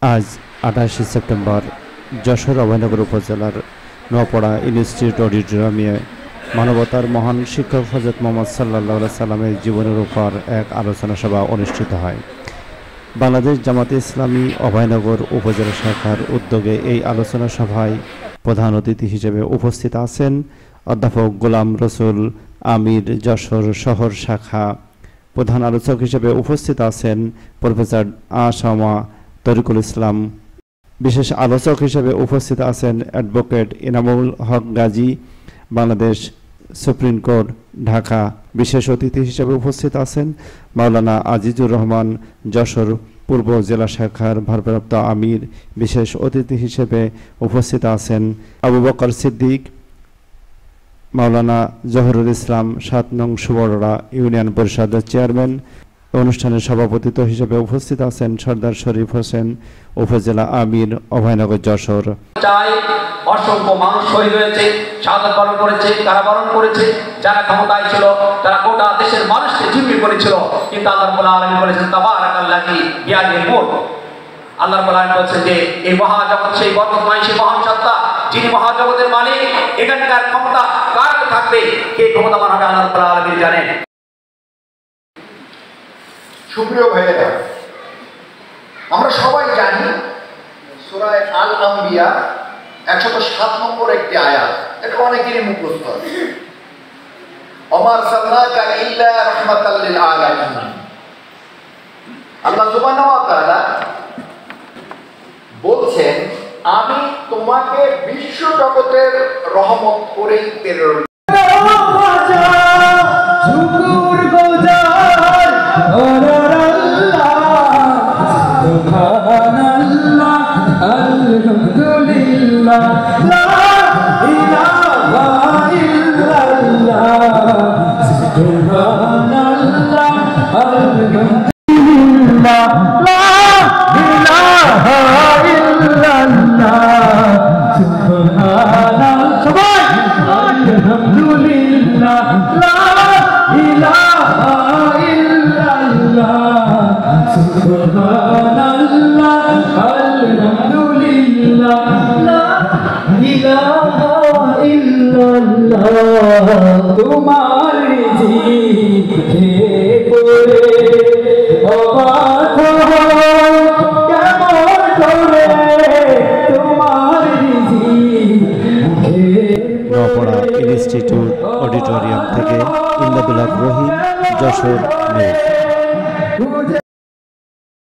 আজ 28 সেপ্টেম্বর যশোর অভয়নগর উপজেলার নোয়াপাড়া ইনস্টিটিউট অডিটোরিয়ামে মানবতার মহান শিক্ষক হযরত মুহাম্মদ সাল্লাল্লাহু আলাইহি সাল্লামের জীবনের উপর এক আলোচনা সভা অনুষ্ঠিত হয়। বাংলাদেশ জামাতে ইসলামী অভয়নগর উপজেলা শাখার উদ্যোগে এই আলোচনা সভায় প্রধান অতিথি হিসেবে উপস্থিত আছেন অধ্যাপক গোলাম রসুল আমির যশোর শহর শাখা। প্রধান আলোচক হিসেবে উপস্থিত আছেন প্রফেসর আসামা তরিকুল ইসলাম। বিশেষ আলোচক হিসেবে উপস্থিত আছেন অ্যাডভোকেট ইনামুল হক গাজী, বাংলাদেশ সুপ্রিম কোর্ট ঢাকা। বিশেষ অতিথি হিসেবে উপস্থিত আছেন মাওলানা আজিজুর রহমান, যশোর পূর্ব জেলা শাখার ভারপ্রাপ্ত আমির। বিশেষ অতিথি হিসেবে উপস্থিত আছেন আবু বকর সিদ্দিক, মাওলানা জহুরুল ইসলাম ৭ নং সুবর্ণা ইউনিয়ন পরিষদের চেয়ারম্যান। অনুষ্ঠানের সভাপতিত্ব হিসেবে উপস্থিত আছেন সর্দার শরীফ হোসেন, উপজেলা আমির, অভয়নগর যশোর। অসংখ্য মানুষ শহীদ হয়েছে, শাহাদাত বরণ করেছে, কারাবরণ করেছে। যারা ক্ষমতায় ছিল তারা গোটা দেশের মানুষকে জিম্মি করেছিল, কিন্তু আল্লাহ রাব্বুল আলামিন বলেছেন তাবারাকাল্লাযী বিয়াদিহিল মুলক। আল্লাহ রাব্বুল আলামিন বলেছেন যে এই মহাজগৎ সেই বরকতময় সেই মহান সত্তা যিনি মহাজগতের মালিক। এখানকার ক্ষমতা কার থাকবে, কে ক্ষমতাবান হবে আল্লাহ রাব্বুল আলামিন জানেন। সুপ্রিয় ভাইয়েরা, আমরা সবাই জানি সূরা আল আম্বিয়া 107 নম্বর একটি আয়াত, এটা অনেকেরই মুখস্থ আছে। ওমা আরসালনাকা ইল্লা রাহমাতাল লিল আলামিন। আল্লাহ সুবহানাহু ওয়া তাআলা বলছেন, আমি তোমাকে বিশ্ব জগতের রহমত করেই প্রেরণ নোয়াপাড়া ইনস্টিটিউট অডিটোরিয়াম থেকে ইমদাদুল হক রহিম, যশোর নিউজ।